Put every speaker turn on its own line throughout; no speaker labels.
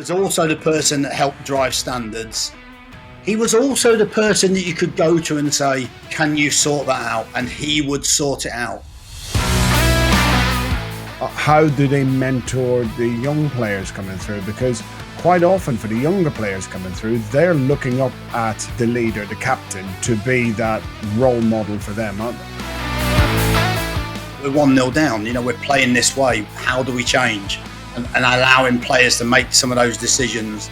was also the person that helped drive standards. He was also the person that you could go to and say, can you sort that out? And he would sort it out.
How do they mentor the young players coming through? Because quite often for the younger players coming through, they're looking up at the leader, the captain, to be that role model for them, aren't they?
We're 1-0 down, we're playing this way. How do we change? And allowing players to make some of those decisions.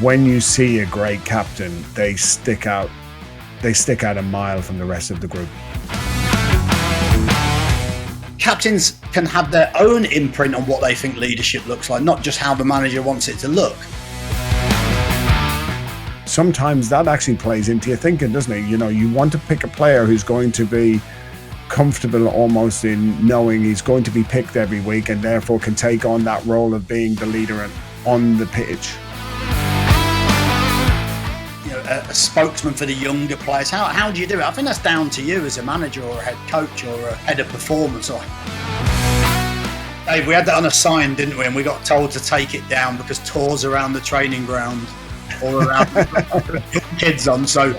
When you see a great captain, they stick out a mile from the rest of the group.
Captains can have their own imprint on what they think leadership looks like, not just how the manager wants it to look.
Sometimes that actually plays into your thinking, doesn't it? You want to pick a player who's going to be comfortable almost in knowing he's going to be picked every week and therefore can take on that role of being the leader on the pitch.
A spokesman for the younger players. How do you do it? I think that's down to you as a manager or a head coach or a head of performance. Dave, we had that on a sign, didn't we? And we got told to take it down because tours around the training ground or around the kids on. So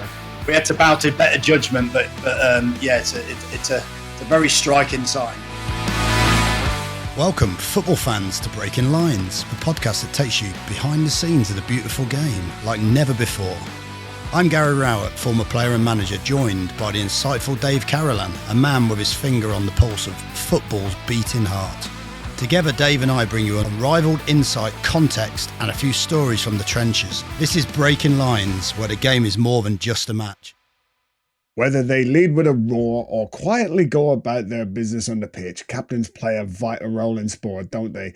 we had to bow to better judgment. But it's a very striking sign.
Welcome, football fans, to Breaking Lines, the podcast that takes you behind the scenes of the beautiful game like never before. I'm Gary Rowett, former player and manager, joined by the insightful Dave Carolan, a man with his finger on the pulse of football's beating heart. Together, Dave and I bring you unrivaled insight, context, and a few stories from the trenches. This is Breaking Lines, where the game is more than just a match.
Whether they lead with a roar or quietly go about their business on the pitch, captains play a vital role in sport, don't they?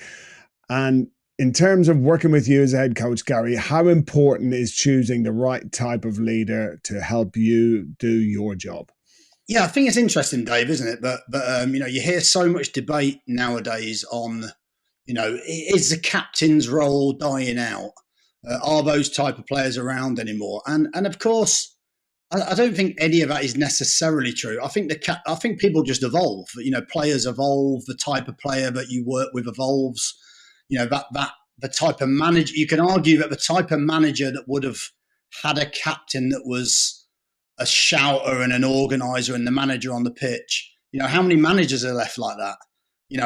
And in terms of working with you as a head coach, Gary, how important is choosing the right type of leader to help you do your job?
Yeah, I think it's interesting, Dave, isn't it? But you hear so much debate nowadays on, is the captain's role dying out? Are those type of players around anymore? And of course, I don't think any of that is necessarily true. I think people just evolve. Players evolve. The type of player that you work with evolves. That the type of manager, you can argue that the type of manager that would have had a captain that was a shouter and an organizer and the manager on the pitch, how many managers are left like that?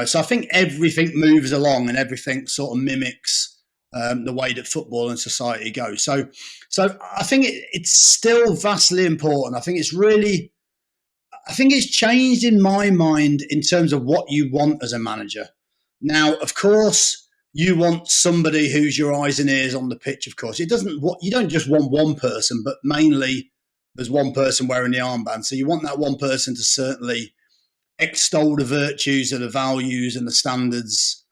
So I think everything moves along and everything sort of mimics the way that football and society goes. So I think it's still vastly important. I think it's changed in my mind in terms of what you want as a manager. Now, of course, you want somebody who's your eyes and ears on the pitch, of course. You don't just want one person, but mainly there's one person wearing the armband. So you want that one person to certainly extol the virtues and the values and the standards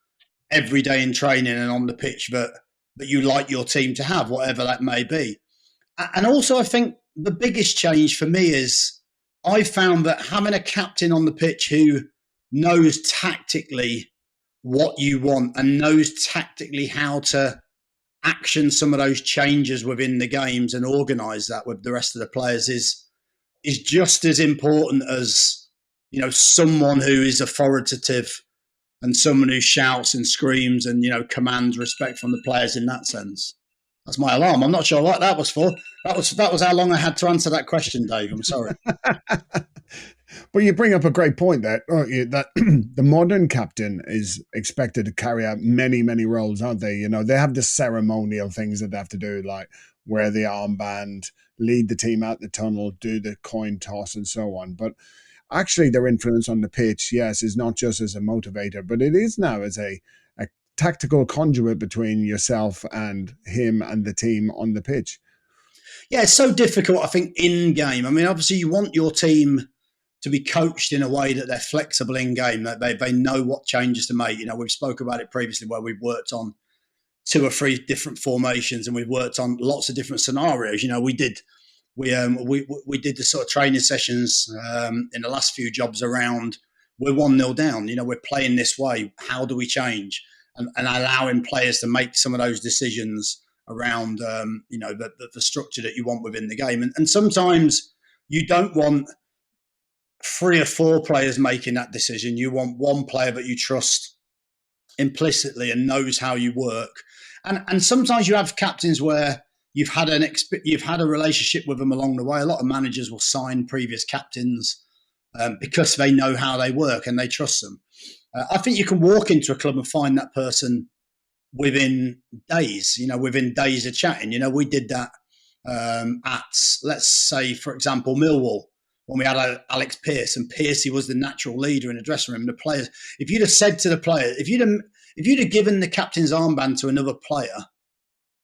every day in training and on the pitch that you like your team to have, whatever that may be. And also, I think the biggest change for me is I found that having a captain on the pitch who knows tactically what you want and knows tactically how to action some of those changes within the games and organise that with the rest of the players is just as important as someone who is authoritative and someone who shouts and screams and commands respect from the players in that sense. That's my alarm. I'm not sure what that was for. That was how long I had to answer that question, Dave. I'm sorry.
But you bring up a great point there, that the modern captain is expected to carry out many, many roles, aren't they? They have the ceremonial things that they have to do, like wear the armband, lead the team out the tunnel, do the coin toss and so on. But actually their influence on the pitch, yes, is not just as a motivator, but it is now as a tactical conduit between yourself and him and the team on the pitch.
Yeah, it's so difficult, I think, in game. I mean, obviously you want your team to be coached in a way that they're flexible in game, that they know what changes to make. We've spoke about it previously where we've worked on 2 or 3 different formations and we've worked on lots of different scenarios. We did the sort of training sessions in the last few jobs around we're 1-0 down, we're playing this way. How do we change? And allowing players to make some of those decisions around, the structure that you want within the game. And sometimes you don't want 3 or 4 players making that decision. You want one player that you trust implicitly and knows how you work. And sometimes you have captains where you've had a relationship with them along the way. A lot of managers will sign previous captains because they know how they work and they trust them. I think you can walk into a club and find that person within days. Within days of chatting. We did that at, let's say, for example, Millwall, when we had Alex Pearce, and Pearcey was the natural leader in the dressing room. The players, if you'd have said to the players, if you'd have given the captain's armband to another player,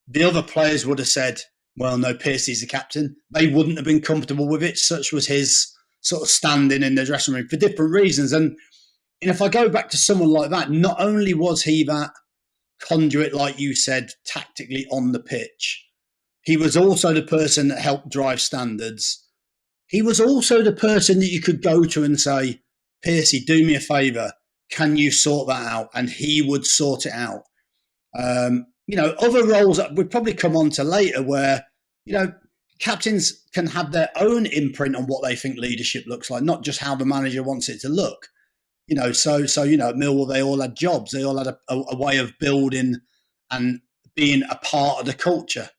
the other players would have said, well, no, Pearcey's the captain. They wouldn't have been comfortable with it. Such was his sort of standing in the dressing room for different reasons. And if I go back to someone like that, not only was he that conduit, like you said, tactically on the pitch, he was also the person that helped drive standards. He was also the person that you could go to and say, Pearcey, do me a favour. Can you sort that out? And he would sort it out. Other roles that we'd probably come on to later where, captains can have their own imprint on what they think leadership looks like, not just how the manager wants it to look. At Millwall, they all had jobs. They all had a way of building and being a part of the culture.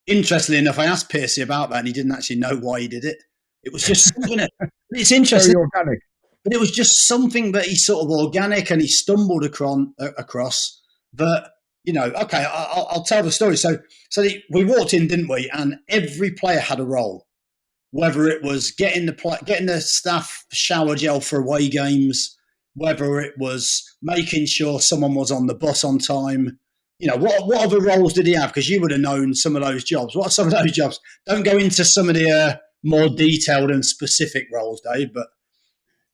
Interestingly enough, I asked Pearcey about that and he didn't actually know why he did it. It was just something it's interesting.
Very organic.
But it was just something that he sort of organic and he stumbled across that, okay, I'll tell the story. So we walked in, didn't we? And every player had a role, whether it was getting the staff shower gel for away games, whether it was making sure someone was on the bus on time. What other roles did he have? Because you would have known some of those jobs. What are some of those jobs? Don't go into some of the more detailed and specific roles, Dave, but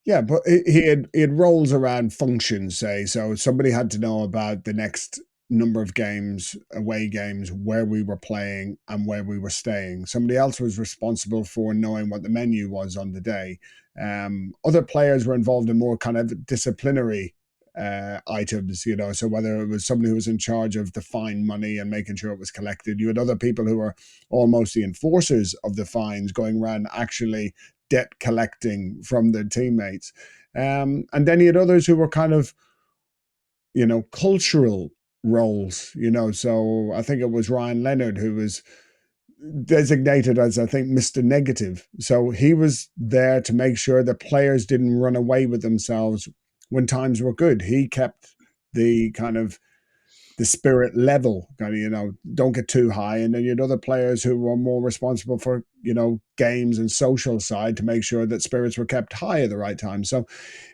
yeah, but he had roles around functions, say. So somebody had to know about the next number of games, away games, where we were playing and where we were staying. Somebody else was responsible for knowing what the menu was on the day. Other players were involved in more kind of disciplinary items, so whether it was somebody who was in charge of the fine money and making sure it was collected, you had other people who were almost the enforcers of the fines going around actually debt collecting from their teammates. And then you had others who were kind of, cultural roles, so I think it was Ryan Leonard who was designated as, I think, Mr. Negative. So he was there to make sure the players didn't run away with themselves when times were good. He kept the kind of the spirit level, don't get too high. And then you had other players who were more responsible for, games and social side to make sure that spirits were kept high at the right time. So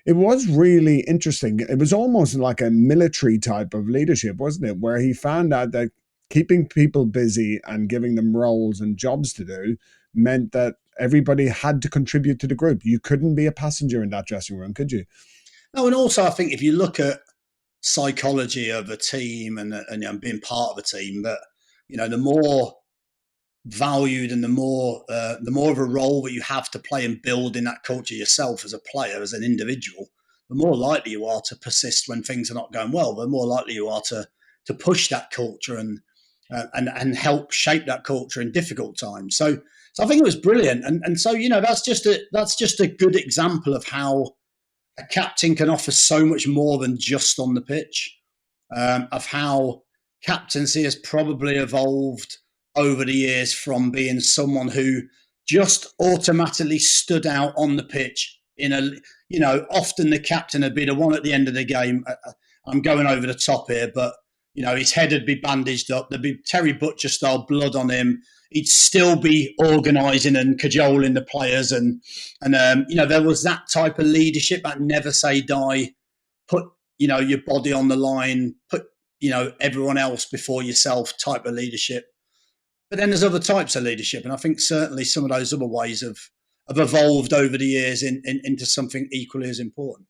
it was really interesting. It was almost like a military type of leadership, wasn't it? Where he found out that keeping people busy and giving them roles and jobs to do meant that everybody had to contribute to the group. You couldn't be a passenger in that dressing room, could you?
No, and also I think if you look at psychology of a team and being part of a team, that the more valued and the more of a role that you have to play and build in that culture yourself as a player, as an individual, the more likely you are to persist when things are not going well. The more likely you are to push that culture and help shape that culture in difficult times. So I think it was brilliant, and so that's just a good example of how a captain can offer so much more than just on the pitch, of how captaincy has probably evolved over the years from being someone who just automatically stood out on the pitch often the captain would be the one at the end of the game. I'm going over the top here, but his head would be bandaged up. There'd be Terry Butcher style blood on him. He'd still be organising and cajoling the players, and there was that type of leadership, that never say die, put your body on the line, put everyone else before yourself type of leadership. But then there's other types of leadership, and I think certainly some of those other ways have evolved over the years into something equally as important.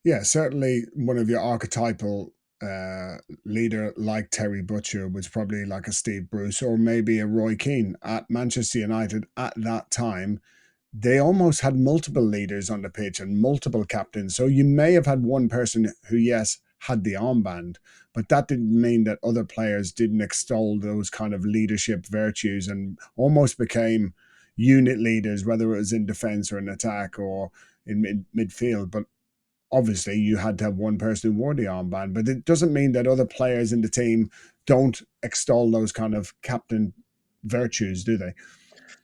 Yeah, certainly one of your archetypal leader like Terry Butcher was probably like a Steve Bruce or maybe a Roy Keane at Manchester United at that time. They almost had multiple leaders on the pitch and multiple captains. So you may have had one person who, yes, had the armband, but that didn't mean that other players didn't extol those kind of leadership virtues and almost became unit leaders, whether it was in defense or in attack or in midfield. But obviously you had to have one person who wore the armband, but it doesn't mean that other players in the team don't extol those kind of captain virtues, do they?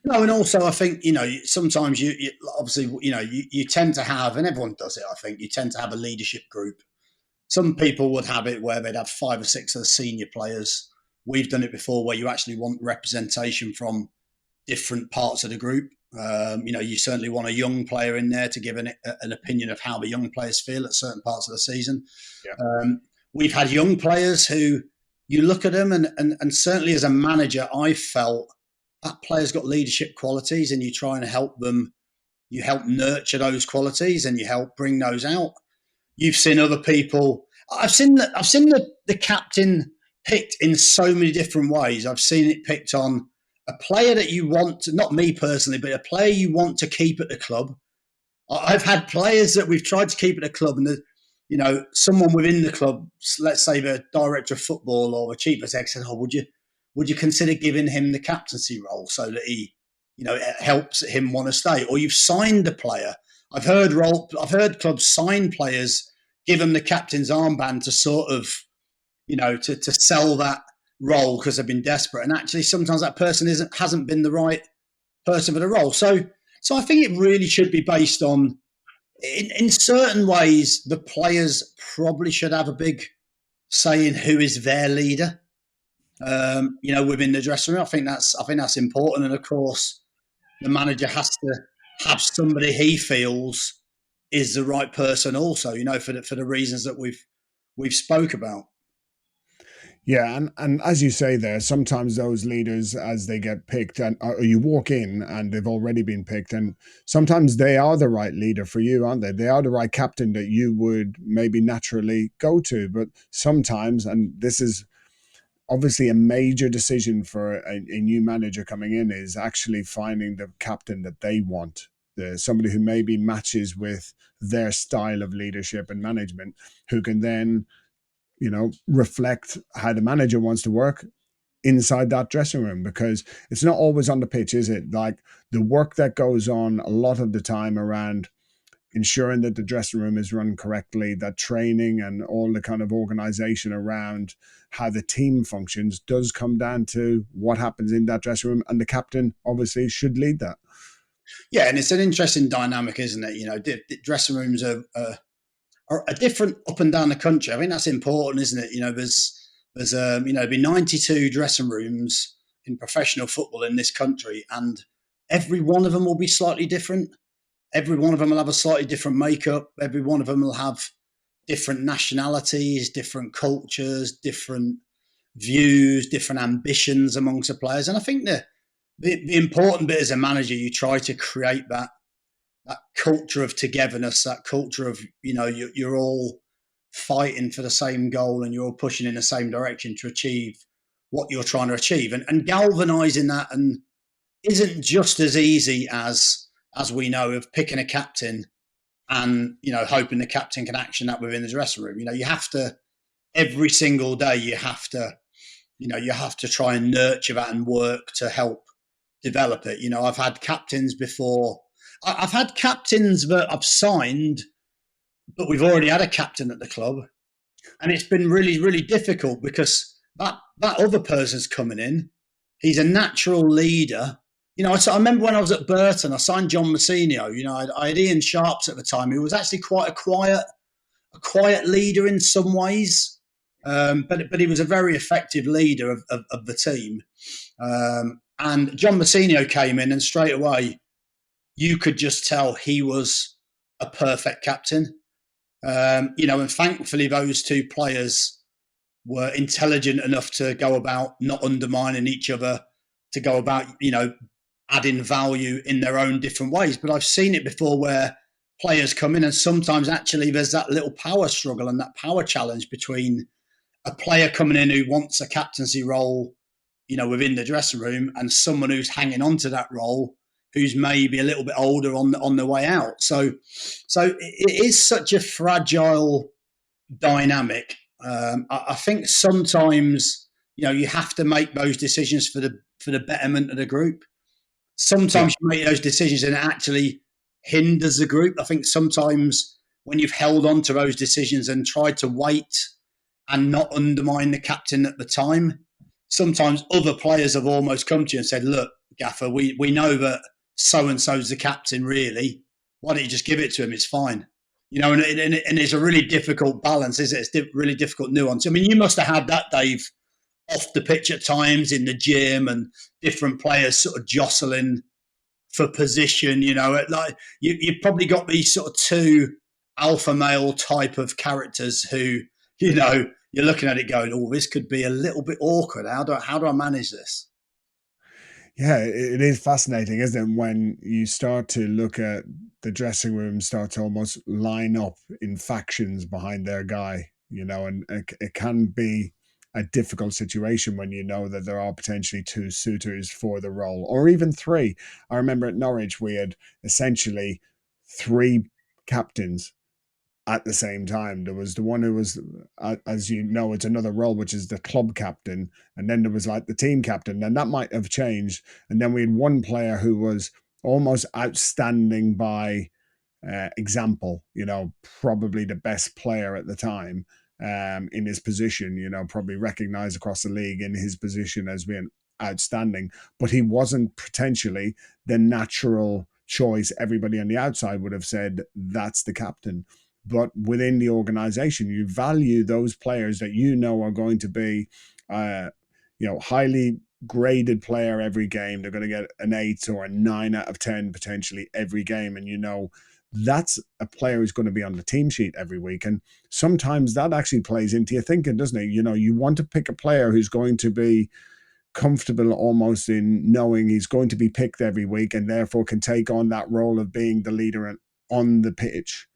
No, and also I think, sometimes you obviously, you tend to have, and everyone does it, I think, you tend to have a leadership group. Some people would have it where they'd have 5 or 6 of the senior players. We've done it before where you actually want representation from different parts of the group. You certainly want a young player in there to give an opinion of how the young players feel at certain parts of the season.
Yeah.
We've had young players who you look at them and certainly as a manager, I felt that player's got leadership qualities and you try and help them, you help nurture those qualities and you help bring those out. You've seen other people. I've seen the captain picked in so many different ways. I've seen it picked on a player that you want to, not me personally, but a player you want to keep at the club. I've had players that we've tried to keep at the club and someone within the club, let's say the director of football or the chief exec said, "Oh, would you consider giving him the captaincy role so that he, it helps him want to stay?" Or you've signed a player. I've heard clubs sign players, give them the captain's armband to sort of, to sell that role because they've been desperate. And actually, sometimes that person hasn't been the right person for the role. So I think it really should be based on, in certain ways, the players probably should have a big say in who is their leader. Within the dressing room, I think that's important. And of course, the manager has to have somebody he feels is the right person also, for the reasons that we've spoke about.
Yeah, and as you say there, sometimes those leaders, as they get picked, or you walk in and they've already been picked, and sometimes they are the right leader for you, aren't they? They are the right captain that you would maybe naturally go to. But sometimes, and this is obviously a major decision for a new manager coming in, is actually finding the captain that they want, somebody who maybe matches with their style of leadership and management, who can then reflect how the manager wants to work inside that dressing room, because it's not always on the pitch, is it? Like the work that goes on a lot of the time around ensuring that the dressing room is run correctly, that training and all the kind of organization around how the team functions does come down to what happens in that dressing room. And the captain obviously should lead that.
Yeah, and it's an interesting dynamic, isn't it? Dressing rooms are different up and down the country. I think that's important, isn't it? There's be 92 dressing rooms in professional football in this country, and every one of them will be slightly different. Every one of them will have a slightly different makeup. Every one of them will have different nationalities, different cultures, different views, different ambitions amongst the players. And I think the important bit as a manager, you try to create that culture of togetherness, that culture of, you're all fighting for the same goal and you're all pushing in the same direction to achieve what you're trying to achieve. And galvanizing that and isn't just as easy as we know of picking a captain and, hoping the captain can action that within the dressing room. You have to, every single day, you have to try and nurture that and work to help develop it. I've had captains before. I've had captains that I've signed, but we've already had a captain at the club. And it's been really, really difficult because that other person's coming in. He's a natural leader. I remember when I was at Burton, I signed John Massinio. I had Ian Sharps at the time, who was actually quite a quiet leader in some ways. But he was a very effective leader of the team. And John Massinio came in and straight away, you could just tell he was a perfect captain. And thankfully those two players were intelligent enough to go about not undermining each other, to go about, adding value in their own different ways. But I've seen it before where players come in and sometimes actually there's that little power struggle and that power challenge between a player coming in who wants a captaincy role, within the dressing room, and someone who's hanging on to that role, who's maybe a little bit older on the way out. So it is such a fragile dynamic. I think sometimes, you have to make those decisions for the betterment of the group. Sometimes you make those decisions and it actually hinders the group. I think sometimes when you've held on to those decisions and tried to wait and not undermine the captain at the time, sometimes other players have almost come to you and said, look, Gaffer, we know that so-and-so's the captain, really. Why don't you just give it to him? It's fine. You know, and it's a really difficult balance, isn't it? It's really difficult nuance. I mean, you must have had that, Dave, off the pitch at times in the gym and different players sort of jostling for position. You know, like you've probably got these sort of two alpha male type of characters who, you know, you're looking at it going, oh, this could be a little bit awkward. How do I manage this?
Yeah, it is fascinating, isn't it? When you start to look at the dressing room, start to almost line up in factions behind their guy, you know, and it can be a difficult situation when you know that there are potentially two suitors for the role, or even three. I remember at Norwich, we had essentially three captains at the same time. There was the one who was, as you know, it's another role, which is the club captain. And then there was like the team captain, and that might have changed. And then we had one player who was almost outstanding by example, you know, probably the best player at the time in his position, you know, probably recognized across the league in his position as being outstanding. But he wasn't potentially the natural choice. Everybody on the outside would have said, that's the captain. But within the organization, you value those players that you know are going to be, you know, highly graded player every game. They're going to get an 8 or a 9 out of 10 potentially every game. And you know, that's a player who's going to be on the team sheet every week. And sometimes that actually plays into your thinking, doesn't it? You know, you want to pick a player who's going to be comfortable almost in knowing he's going to be picked every week and therefore can take on that role of being the leader on the pitch,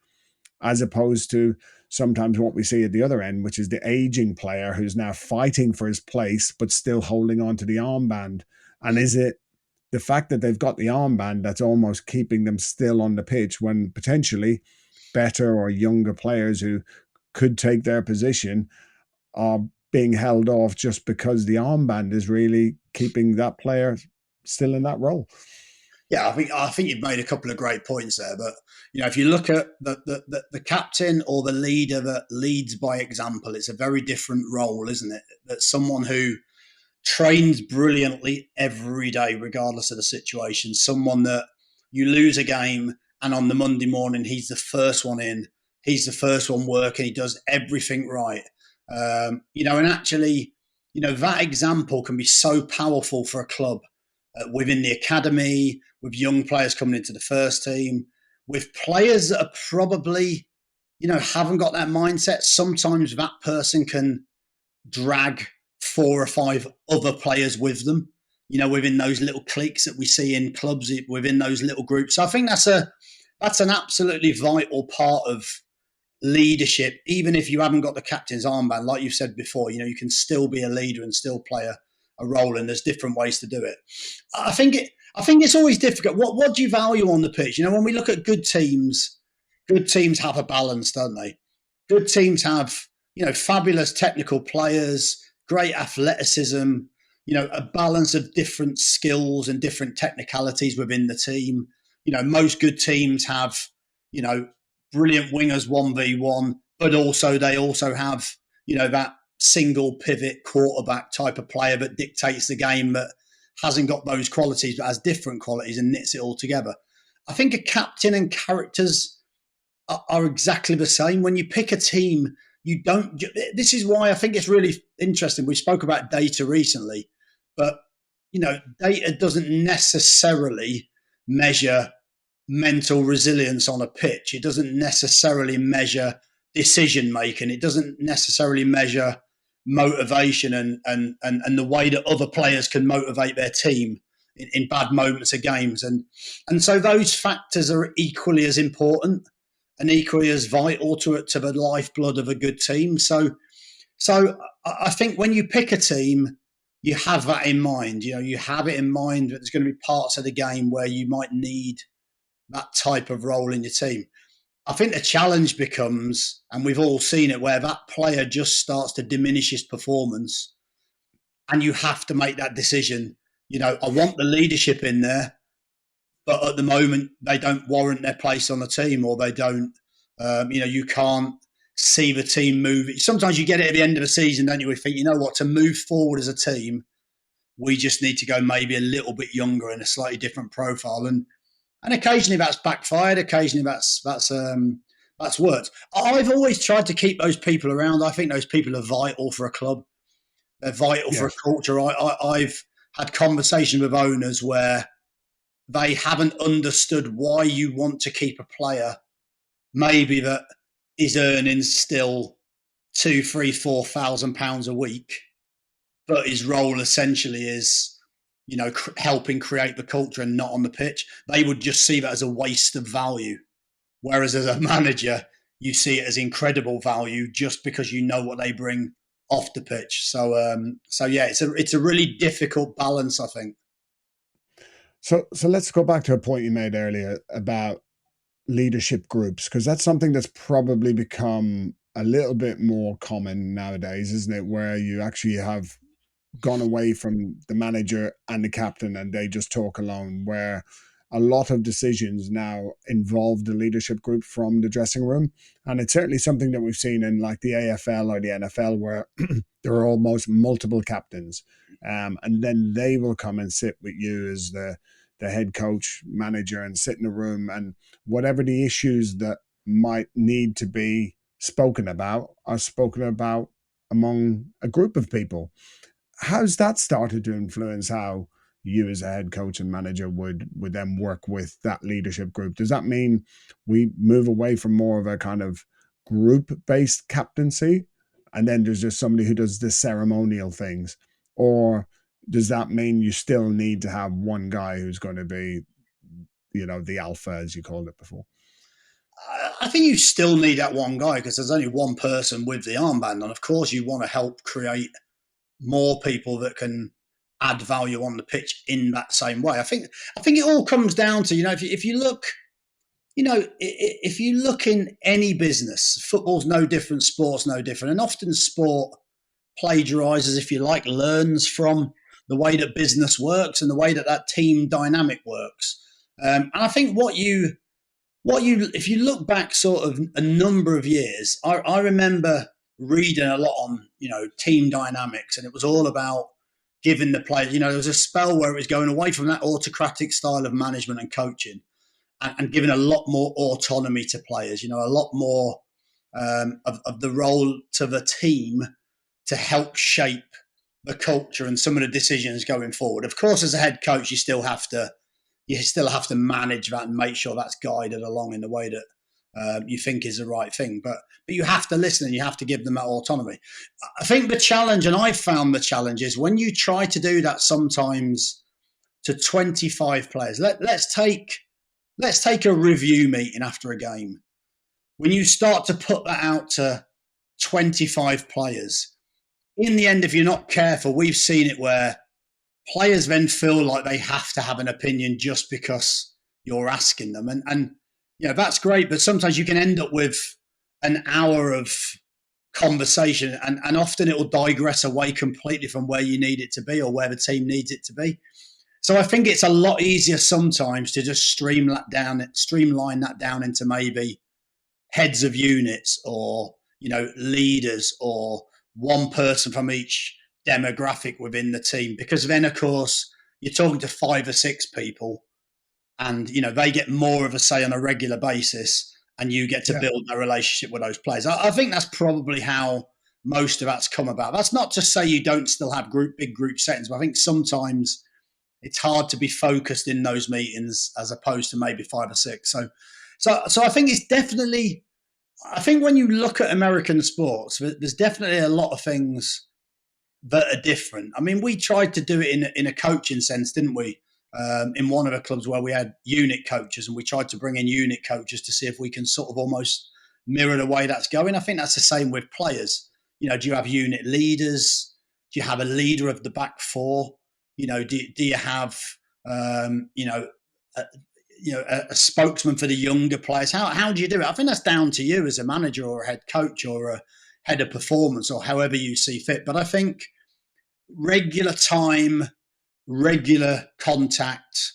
as opposed to sometimes what we see at the other end, which is the aging player who's now fighting for his place, but still holding on to the armband. And is it the fact that they've got the armband that's almost keeping them still on the pitch when potentially better or younger players who could take their position are being held off just because the armband is really keeping that player still in that role?
Yeah, I think you've made a couple of great points there. But you know, if you look at the captain or the leader that leads by example, it's a very different role, isn't it? That's someone who trains brilliantly every day, regardless of the situation. Someone that you lose a game, and on the Monday morning, he's the first one in, he's the first one working, he does everything right. You know, and actually, you know, that example can be so powerful for a club. Within the academy, with young players coming into the first team, with players that are probably, you know, haven't got that mindset. Sometimes that person can drag 4 or 5 other players with them, you know, within those little cliques that we see in clubs, within those little groups. So I think that's an absolutely vital part of leadership. Even if you haven't got the captain's armband, like you've said before, you know, you can still be a leader and still play a role, and there's different ways to do it. I think it's always difficult. What do you value on the pitch? You know, when we look at good teams have a balance, don't they? Good teams have, you know, fabulous technical players, great athleticism, you know, a balance of different skills and different technicalities within the team. You know, most good teams have, you know, brilliant wingers 1v1, but they also have, you know, that single pivot quarterback type of player that dictates the game, that hasn't got those qualities but has different qualities and knits it all together. I think a captain and characters are exactly the same. When you pick a team, you don't. This is why I think it's really interesting. We spoke about data recently, but you know, data doesn't necessarily measure mental resilience on a pitch. It doesn't necessarily measure decision making. It doesn't necessarily measure motivation and the way that other players can motivate their team in bad moments of games. And so those factors are equally as important and equally as vital to the lifeblood of a good team. So I think when you pick a team, you have that in mind. You know, you have it in mind that there's going to be parts of the game where you might need that type of role in your team. I think the challenge becomes, and we've all seen it, where that player just starts to diminish his performance, and you have to make that decision. You know, I want the leadership in there, but at the moment they don't warrant their place on the team, or they don't You can't see the team move. Sometimes you get it at the end of the season, don't you? We think, you know what, to move forward as a team, we just need to go maybe a little bit younger and a slightly different profile. And occasionally that's backfired. Occasionally that's worked. I've always tried to keep those people around. I think those people are vital for a club. They're vital for a culture. I've had conversations with owners where they haven't understood why you want to keep a player maybe that is earning still £2,000, £3,000, £4,000 a week, but his role essentially is, helping create the culture and not on the pitch. They would just see that as a waste of value. Whereas as a manager, you see it as incredible value just because you know what they bring off the pitch. So yeah, it's a really difficult balance, I think.
So let's go back to a point you made earlier about leadership groups, because that's something that's probably become a little bit more common nowadays, isn't it? Where you actually have gone away from the manager and the captain and they just talk alone, where a lot of decisions now involve the leadership group from the dressing room. And it's certainly something that we've seen in like the AFL or the NFL, where there are almost multiple captains. And then they will come and sit with you as the head coach, manager, and sit in a room, and whatever the issues that might need to be spoken about are spoken about among a group of people. How's that started to influence how you as a head coach and manager would then work with that leadership group? Does that mean we move away from more of a kind of group-based captaincy, and then there's just somebody who does the ceremonial things? Or does that mean you still need to have one guy who's going to be, the alpha, as you called it before?
I think you still need that one guy because there's only one person with the armband. And of course, you want to help create more people that can add value on the pitch in that same way. I think it all comes down to, if you look, if you look in any business, football's no different, sport's no different. And often sport plagiarizes, if you like, learns from the way that business works and the way that team dynamic works. And I think if you look back sort of a number of years, I remember reading a lot on, team dynamics, and it was all about giving the players, there was a spell where it was going away from that autocratic style of management and coaching and giving a lot more autonomy to players, a lot more of the role to the team to help shape the culture and some of the decisions going forward. Of course, as a head coach, you still have to manage that and make sure that's guided along in the way that you think is the right thing. But you have to listen and you have to give them that autonomy. I think the challenge, and I've found the challenge, is when you try to do that sometimes to 25 players. Let's take a review meeting after a game. When you start to put that out to 25 players, in the end, if you're not careful, we've seen it where players then feel like they have to have an opinion just because you're asking them. And that's great, but sometimes you can end up with an hour of conversation and often it will digress away completely from where you need it to be or where the team needs it to be. So I think it's a lot easier sometimes to just streamline that down into maybe heads of units or, leaders or one person from each demographic within the team, because then, of course, you're talking to 5 or 6 people and, they get more of a say on a regular basis and you get to build a relationship with those players. I think that's probably how most of that's come about. That's not to say you don't still have big group settings, but I think sometimes it's hard to be focused in those meetings as opposed to maybe 5 or 6. So I think it's definitely, I think when you look at American sports, there's definitely a lot of things that are different. I mean, we tried to do it in a coaching sense, didn't we? In one of the clubs where we had unit coaches, and we tried to bring in unit coaches to see if we can sort of almost mirror the way that's going. I think that's the same with players. Do you have unit leaders? Do you have a leader of the back four? Do you have a spokesman for the younger players? How do you do it? I think that's down to you as a manager or a head coach or a head of performance or however you see fit. But I think regular time, regular contact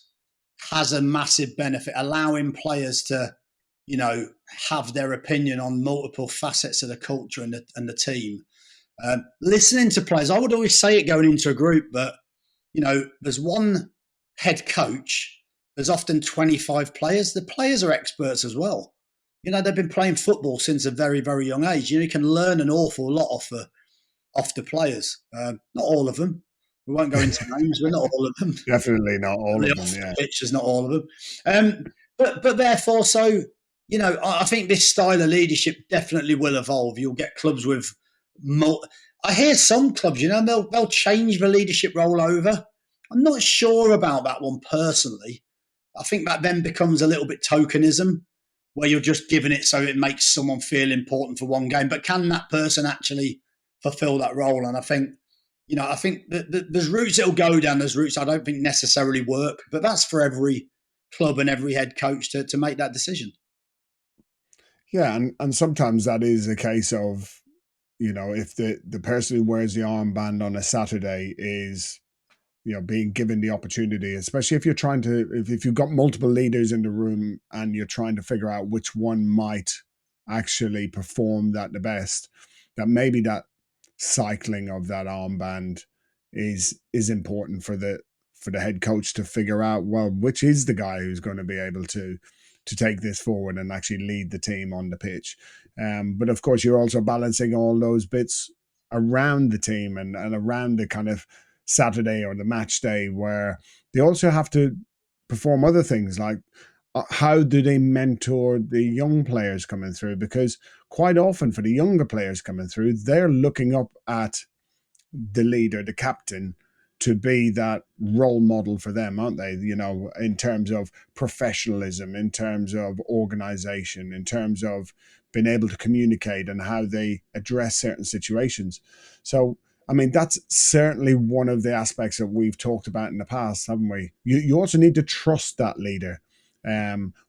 has a massive benefit, allowing players to, have their opinion on multiple facets of the culture and the team. Listening to players, I would always say it going into a group, but there's one head coach, there's often 25 players. The players are experts as well. They've been playing football since a very, very young age. You can learn an awful lot off the players. Not all of them. We won't go into names. We're not all of them.
Definitely not all of them. Yeah,
pictures, not all of them. But therefore, so I think this style of leadership definitely will evolve. You'll get clubs with I hear some clubs, they'll change the leadership role over. I'm not sure about that one personally. I think that then becomes a little bit tokenism, where you're just giving it so it makes someone feel important for one game. But can that person actually fulfill that role? And I think, that there's routes it'll go down. There's routes I don't think necessarily work. But that's for every club and every head coach to make that decision.
Yeah, and sometimes that is a case of, if the person who wears the armband on a Saturday is, being given the opportunity, especially if you're trying to, if you've got multiple leaders in the room and you're trying to figure out which one might actually perform that the best, that maybe that cycling of that armband is important for the head coach to figure out, well, which is the guy who's going to be able to take this forward and actually lead the team on the pitch. But of course, you're also balancing all those bits around the team and around the kind of Saturday or the match day, where they also have to perform other things like how do they mentor the young players coming through? Because quite often for the younger players coming through, they're looking up at the leader, the captain, to be that role model for them, aren't they? In terms of professionalism, in terms of organization, in terms of being able to communicate and how they address certain situations. So, that's certainly one of the aspects that we've talked about in the past, haven't we? You also need to trust that leader.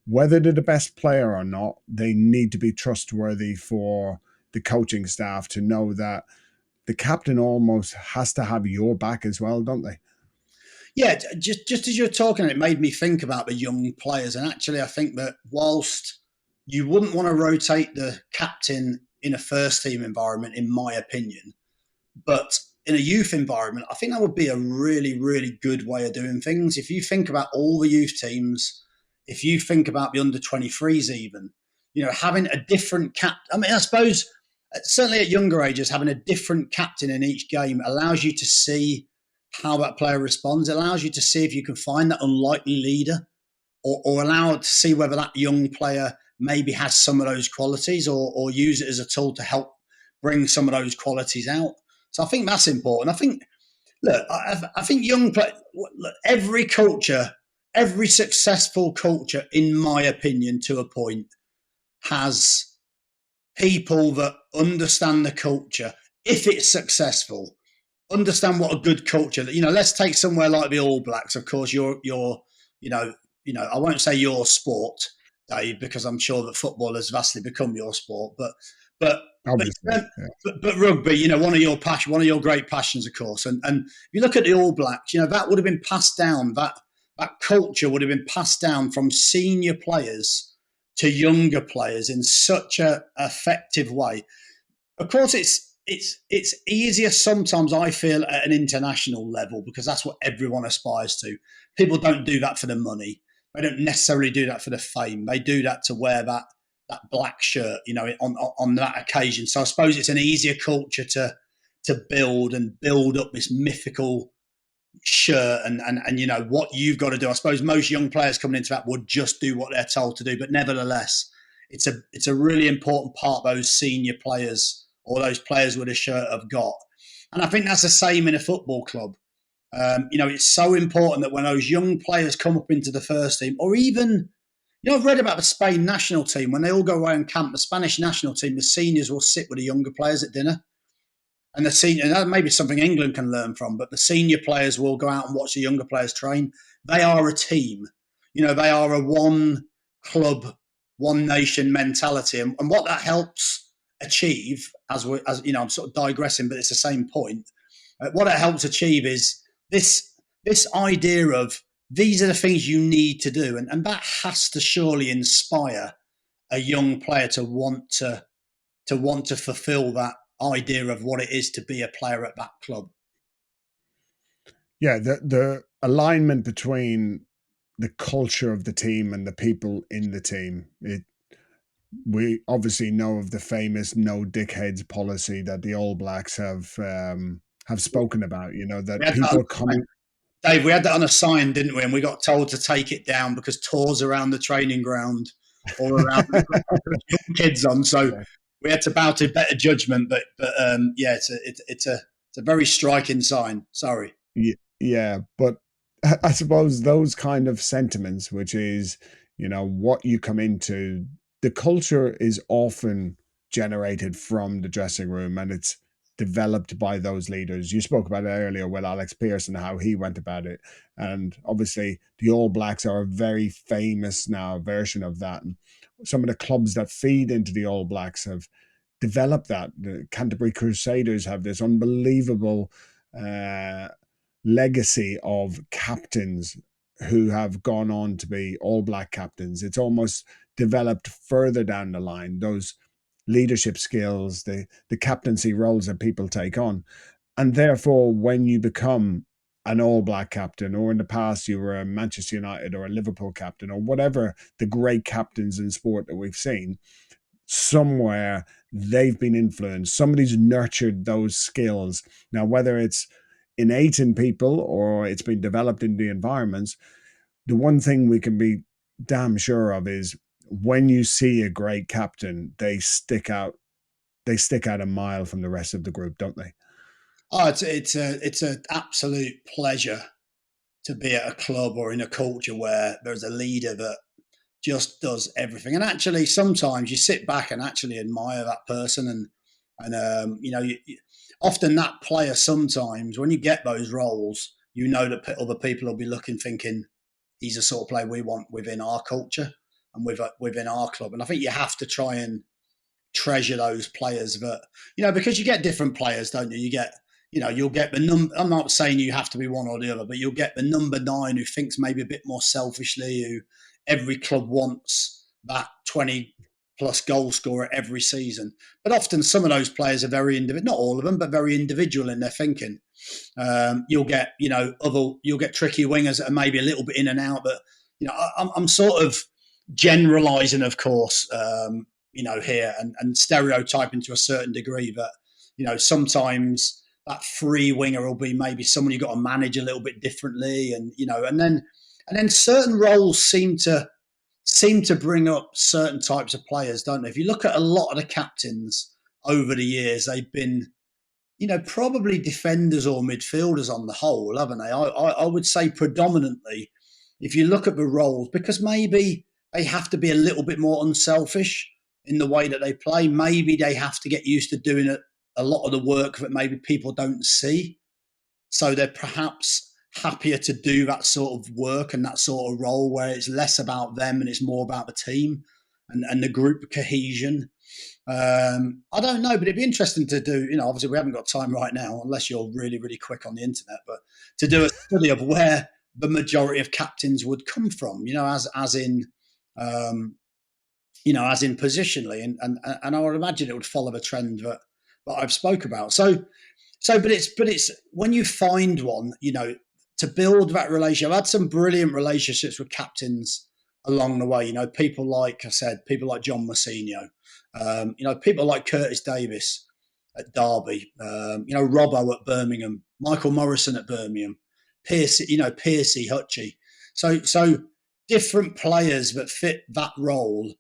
Whether they're the best player or not, they need to be trustworthy for the coaching staff to know that the captain almost has to have your back as well, don't they?
Yeah, just as you're talking, it made me think about the young players. And actually, I think that whilst you wouldn't want to rotate the captain in a first team environment, in my opinion, but in a youth environment, I think that would be a really, really good way of doing things. If you think about all the youth teams, if you think about the under 23s even, having a different I suppose certainly at younger ages, having a different captain in each game allows you to see how that player responds. It allows you to see if you can find that unlikely leader or allow it to see whether that young player maybe has some of those qualities or use it as a tool to help bring some of those qualities out. So I think that's important. I think every culture, every successful culture, in my opinion, to a point, has people that understand the culture. If it's successful, understand what a good culture. Let's take somewhere like the All Blacks. Of course, I won't say your sport, Dave, because I'm sure that football has vastly become your sport. But rugby, one of your great passions, of course. And if you look at the All Blacks, that would have been passed down. That culture would have been passed down from senior players to younger players in such a effective way. Of course, it's easier sometimes, I feel, at an international level, because that's what everyone aspires to. People don't do that for the money. They don't necessarily do that for the fame. They do that to wear that black shirt, on that occasion. So I suppose it's an easier culture to build up this mythical shirt and what you've got to do. I suppose most young players coming into that would just do what they're told to do, but nevertheless, it's a really important part those senior players or those players with a shirt have got. And I think that's the same in a football club. It's so important that when those young players come up into the first team, or even, I've read about the Spain national team, when they all go away and camp, the Spanish national team, the seniors will sit with the younger players at dinner. And that may be something England can learn from, but the senior players will go out and watch the younger players train. They are a team. They are a one club, one nation mentality. And what that helps achieve, I'm sort of digressing, but it's the same point. What it helps achieve is this idea of these are the things you need to do. And that has to surely inspire a young player to want to fulfill that idea of what it is to be a player at that club.
Yeah, the alignment between the culture of the team and the people in the team. We obviously know of the famous "no dickheads" policy that the All Blacks have spoken about. You know, that people coming.
Dave, we had that on a sign, didn't we? And we got told to take it down because tours around the training ground or around kids on. So
Yeah.
we had to bow to better judgment. But yeah, it's a very striking sign. Sorry.
Yeah, but I suppose those kind of sentiments, which is, you know, what you come into, the culture is often generated from the dressing room, and it's developed by those leaders. You spoke about it earlier with Alex Pearson, how he went about it. And obviously the All Blacks are a very famous now version of that. And some of the clubs that feed into the All Blacks have developed that. The Canterbury Crusaders have this unbelievable legacy of captains who have gone on to be All Black captains. It's almost developed further down the line, those leadership skills, the captaincy roles that people take on. And therefore, when you become an All Black captain, or in the past you were a Manchester United or a Liverpool captain, or whatever the great captains in sport that we've seen, somewhere they've been influenced. Somebody's nurtured those skills. Now, whether it's innate in people or it's been developed in the environments, the one thing we can be damn sure of is when you see a great captain, they stick out a mile from the rest of the group, don't they?
Oh, it's an absolute pleasure to be at a club or in a culture where there's a leader that just does everything. And actually, sometimes you sit back and actually admire that person, and you know, often that player. Sometimes when you get those roles, you know that other people will be looking, thinking, he's the sort of player we want within our culture and within our club. And I think you have to try and treasure those players that, you know, because you get different players, don't you? You get, you know, you'll get the number. I'm not saying you have to be one or the other, but you'll get the number 9 who thinks maybe a bit more selfishly, who every club wants that 20 plus goal scorer every season. But often some of those players are very individual, not all of them, but very individual in their thinking. You'll get, you know, you'll get tricky wingers that are maybe a little bit in and out, but, you know, I'm sort of generalising, of course, you know, here and stereotyping to a certain degree, but, you know, sometimes that free winger will be maybe someone you've got to manage a little bit differently, and, you know, and then certain roles seem to bring up certain types of players, don't they? If you look at a lot of the captains over the years, they've been, you know, probably defenders or midfielders on the whole, haven't they? I would say predominantly, if you look at the roles, because maybe they have to be a little bit more unselfish in the way that they play. Maybe they have to get used to doing a lot of the work that maybe people don't see. So they're perhaps happier to do that sort of work and that sort of role where it's less about them and it's more about the team and the group cohesion. I don't know, but it'd be interesting to do, you know, obviously we haven't got time right now, unless you're really, really quick on the internet, but to do a study of where the majority of captains would come from, you know, as in, you know, as in positionally. And I would imagine it would follow the trend that I've spoke about. But it's when you find one, you know, to build that relationship. I've had some brilliant relationships with captains along the way. You know, people like I said, people like John Mousinho, you know, people like Curtis Davis at Derby, you know, Robbo at Birmingham, Michael Morrison at Birmingham, Piercy, you know, Piercy, Hutchie. So different players that fit that role.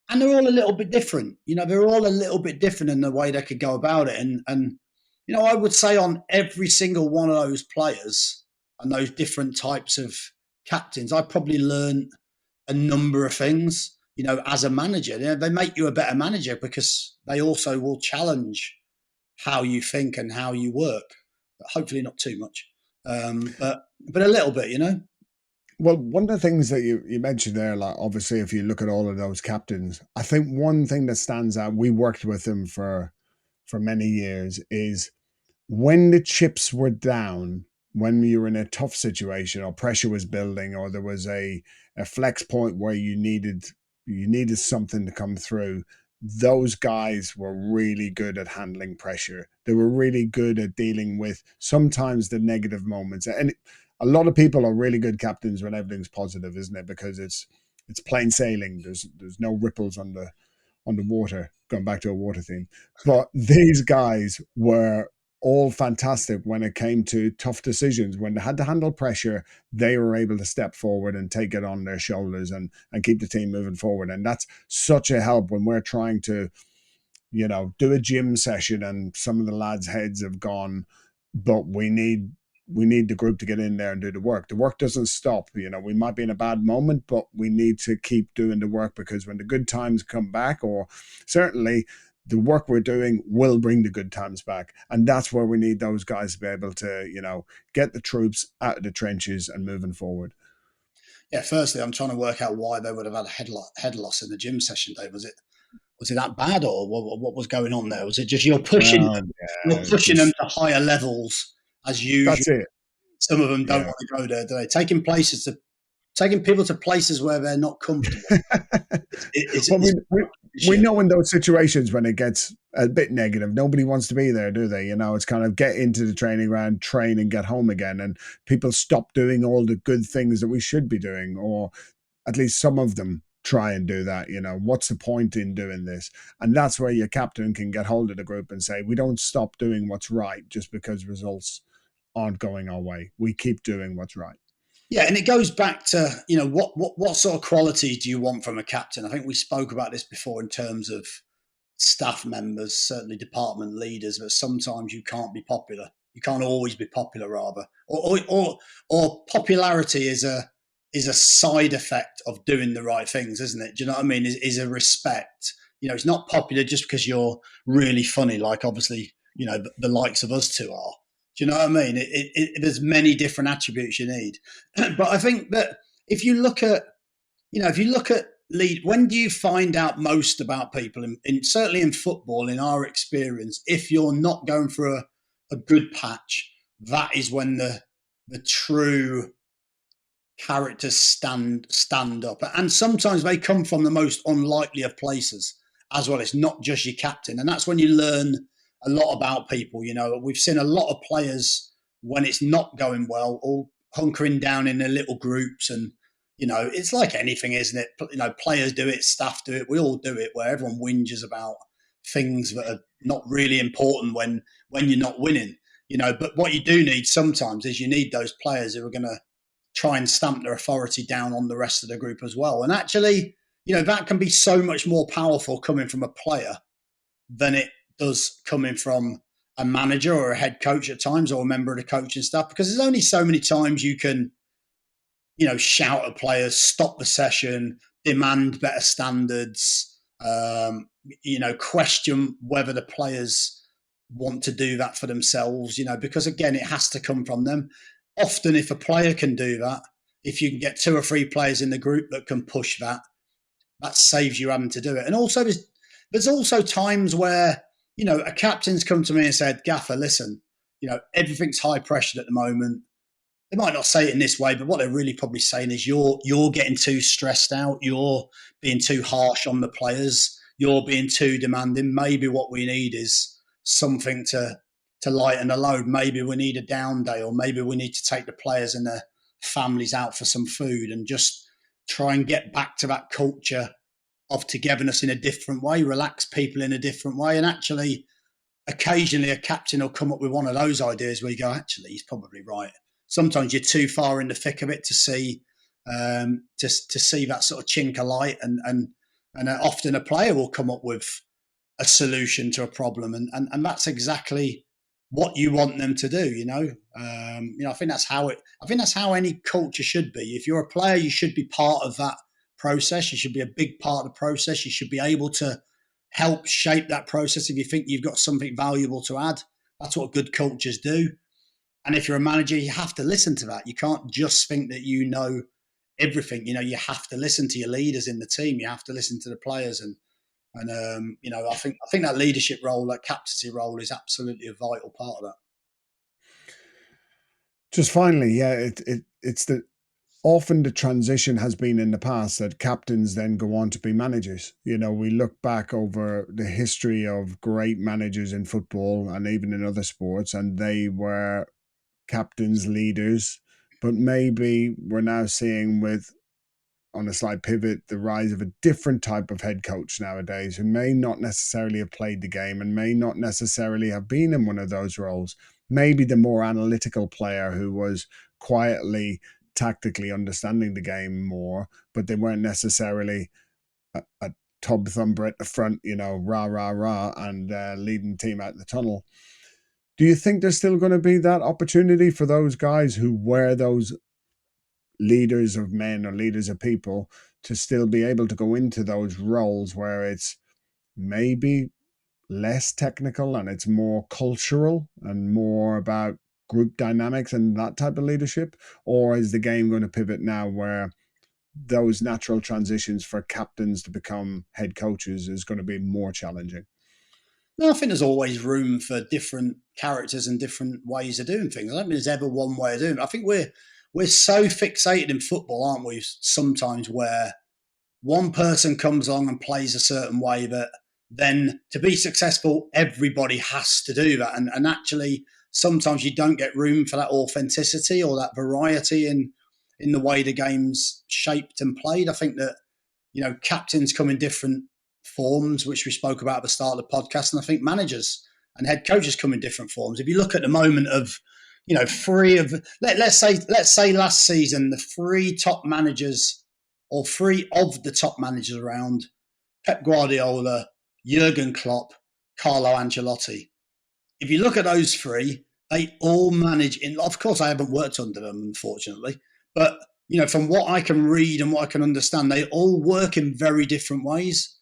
And they're all a little bit different. You know, they're all a little bit different in the way they could go about it. And you know, I would say on every single one of those players and those different types of captains, I probably learned a number of things, you know, as a manager. You know, they make you a better manager because they also will challenge how you think and how you work. But hopefully not too much, but a little bit, you know.
Well, one of the things that you mentioned there, like obviously if you look at all of those captains, I think one thing that stands out, we worked with them for many years, is when the chips were down, when you were in a tough situation or pressure was building or there was a flex point where you needed you needed something to come through. Those guys were really good at handling pressure. They were really good at dealing with sometimes the negative moments. And a lot of people are really good captains when everything's positive, isn't it? Because it's plain sailing. There's no ripples on the water, going back to a water theme. But these guys were all fantastic when it came to tough decisions. When they had to handle pressure, they were able to step forward and take it on their shoulders and keep the team moving forward. And that's such a help when we're trying to, do a gym session and some of the lads' heads have gone, but we need the group to get in there and do the work. The work doesn't stop. We might be in a bad moment, but we need to keep doing the work, because when the good times come back, or certainly the work we're doing will bring the good times back. And that's where we need those guys to be able to, get the troops out of the trenches and moving forward.
Yeah, firstly, I'm trying to work out why they would have had a head loss in the gym session, Dave. Was it that bad, or what was going on there? Was it just you're pushing them to higher levels as usual?
That's it.
Some of them don't want to go there, do they? Taking people to places where they're not comfortable.
We know in those situations when it gets a bit negative, nobody wants to be there, do they? It's kind of get into the training ground, train and get home again. And people stop doing all the good things that we should be doing, or at least some of them try and do that. What's the point in doing this? And that's where your captain can get hold of the group and say, we don't stop doing what's right just because results aren't going our way. We keep doing what's right.
Yeah, and it goes back to, what sort of qualities do you want from a captain? I think we spoke about this before in terms of staff members, certainly department leaders, but sometimes you can't be popular. You can't always be popular, rather. Or popularity is a side effect of doing the right things, isn't it? Do you know what I mean? Is a respect. It's not popular just because you're really funny, like obviously, the likes of us two are. Do you know what I mean? There's many different attributes you need. But I think that if you look at lead, when do you find out most about people? Certainly in football, in our experience, if you're not going for a good patch, that is when the true characters stand up. And sometimes they come from the most unlikely of places as well. It's not just your captain. And that's when you learn a lot about people. We've seen a lot of players when it's not going well, all hunkering down in their little groups. And, it's like anything, isn't it? Players do it, staff do it. We all do it, where everyone whinges about things that are not really important when you're not winning, But what you do need sometimes is you need those players who are going to try and stamp their authority down on the rest of the group as well. And actually, that can be so much more powerful coming from a player than it does coming from a manager or a head coach at times, or a member of the coaching staff, because there's only so many times you can, shout at players, stop the session, demand better standards, question whether the players want to do that for themselves, because again, it has to come from them. Often if a player can do that, if you can get 2 or 3 players in the group that can push that saves you having to do it. And also there's also times where, a captain's come to me and said, Gaffer, listen, everything's high pressured at the moment. They might not say it in this way, but what they're really probably saying is you're getting too stressed out. You're being too harsh on the players. You're being too demanding. Maybe what we need is something to lighten the load. Maybe we need a down day, or maybe we need to take the players and their families out for some food and just try and get back to that culture of togetherness in a different way, relax people in a different way. And actually, occasionally a captain will come up with one of those ideas where you go, actually, he's probably right. Sometimes you're too far in the thick of it to see to see that sort of chink of light, and often a player will come up with a solution to a problem, and that's exactly what you want them to do. I think that's how any culture should be. If you're a player, you should be part of that process. You should be a big part of the process. You should be able to help shape that process if you think you've got something valuable to add. That's what good cultures do. And if you're a manager, you have to listen to that. You can't just think that you know everything. You have to listen to your leaders in the team. You have to listen to the players, and I think that leadership role, that captaincy role, is absolutely a vital part of that.
Just finally, it's often the transition has been in the past that captains then go on to be managers. You know, we look back over the history of great managers in football and even in other sports, and they were captains, leaders. But maybe we're now seeing with, on a slight pivot, the rise of a different type of head coach nowadays who may not necessarily have played the game and may not necessarily have been in one of those roles. Maybe the more analytical player who was quietly, tactically understanding the game more, but they weren't necessarily a tub thumper at the front, you know, rah, rah, rah, and leading the team out the tunnel. Do you think there's still going to be that opportunity for those guys who were those leaders of men or leaders of people to still be able to go into those roles where it's maybe less technical and it's more cultural and more about group dynamics and that type of leadership? Or is the game going to pivot now where those natural transitions for captains to become head coaches is going to be more challenging?
No, I think there's always room for different characters and different ways of doing things. I don't think there's ever one way of doing it. I think we're so fixated in football, aren't we, sometimes, where one person comes along and plays a certain way that then to be successful, everybody has to do that. And actually, sometimes you don't get room for that authenticity or that variety in the way the game's shaped and played. I think that, you know, captains come in different forms, which we spoke about at the start of the podcast. And I think managers and head coaches come in different forms. If you look at the moment of, you know, let's say last season, the three top managers or three of the top managers around, Pep Guardiola, Jurgen Klopp, Carlo Ancelotti. If you look at those three, they all manage of course, I haven't worked under them, unfortunately, but, you know, from what I can read and what I can understand, they all work in very different ways.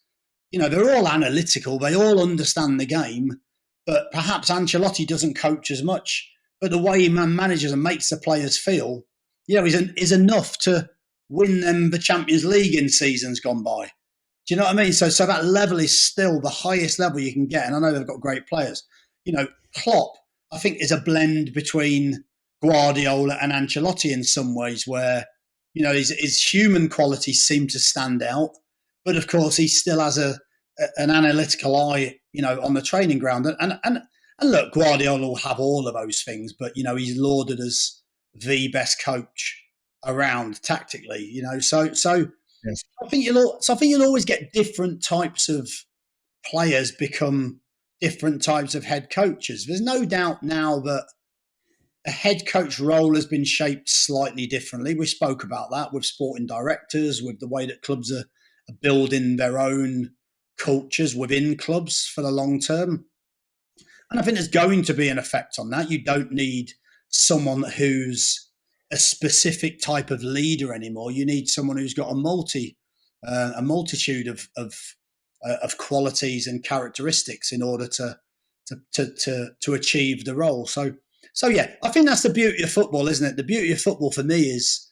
You know, they're all analytical. They all understand the game, but perhaps Ancelotti doesn't coach as much. But the way he manages and makes the players feel, you know, is enough to win them the Champions League in seasons gone by. Do you know what I mean? So that level is still the highest level you can get. And I know they've got great players. You know, Klopp, I think, is a blend between Guardiola and Ancelotti in some ways where, you know, his human qualities seem to stand out. But of course, he still has an analytical eye, you know, on the training ground. And look, Guardiola will have all of those things, but, you know, he's lauded as the best coach around tactically, you know. So yes. I think you'll always get different types of players become different types of head coaches. There's no doubt now that a head coach role has been shaped slightly differently. We spoke about that with sporting directors, with the way that clubs are building their own cultures within clubs for the long term. And I think there's going to be an effect on that. You don't need someone who's a specific type of leader anymore. You need someone who's got a multitude of qualities and characteristics in order to achieve the role. So yeah, I think that's the beauty of football, isn't it? The beauty of football for me is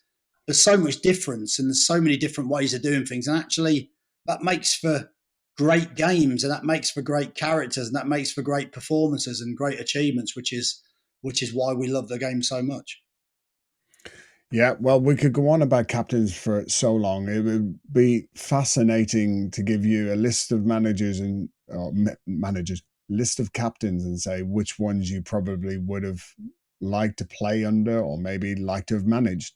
there's so much difference and there's so many different ways of doing things. And actually that makes for great games and that makes for great characters and that makes for great performances and great achievements, which is why we love the game so much.
Yeah, well, we could go on about captains for so long. It would be fascinating to give you a list of list of captains and say which ones you probably would have liked to play under or maybe liked to have managed.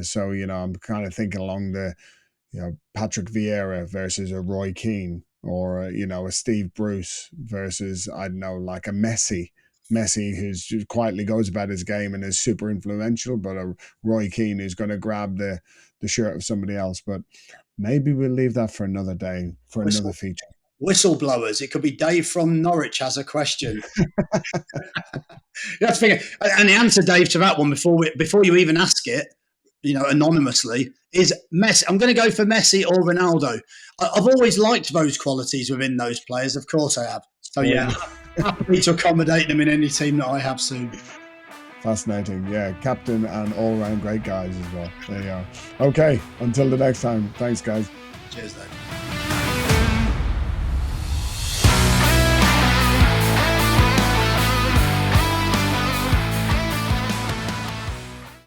So, you know, I'm kind of thinking along the, you know, Patrick Vieira versus a Roy Keane or, you know, a Steve Bruce versus, I don't know, like a Messi who's just quietly goes about his game and is super influential, but a Roy Keane who's going to grab the shirt of somebody else. But maybe we'll leave that for another day, for another feature.
Whistleblowers. It could be Dave from Norwich has a question. You have to figure, and the answer, Dave, to that one before you even ask it, you know, anonymously, is Messi. I'm going to go for Messi or Ronaldo. I've always liked those qualities within those players. Of course I have. So yeah, happy to accommodate them in any team that I have soon.
Fascinating. Yeah, captain and all-round great guys as well. There you are. Okay, until the next time. Thanks, guys.
Cheers, Dave.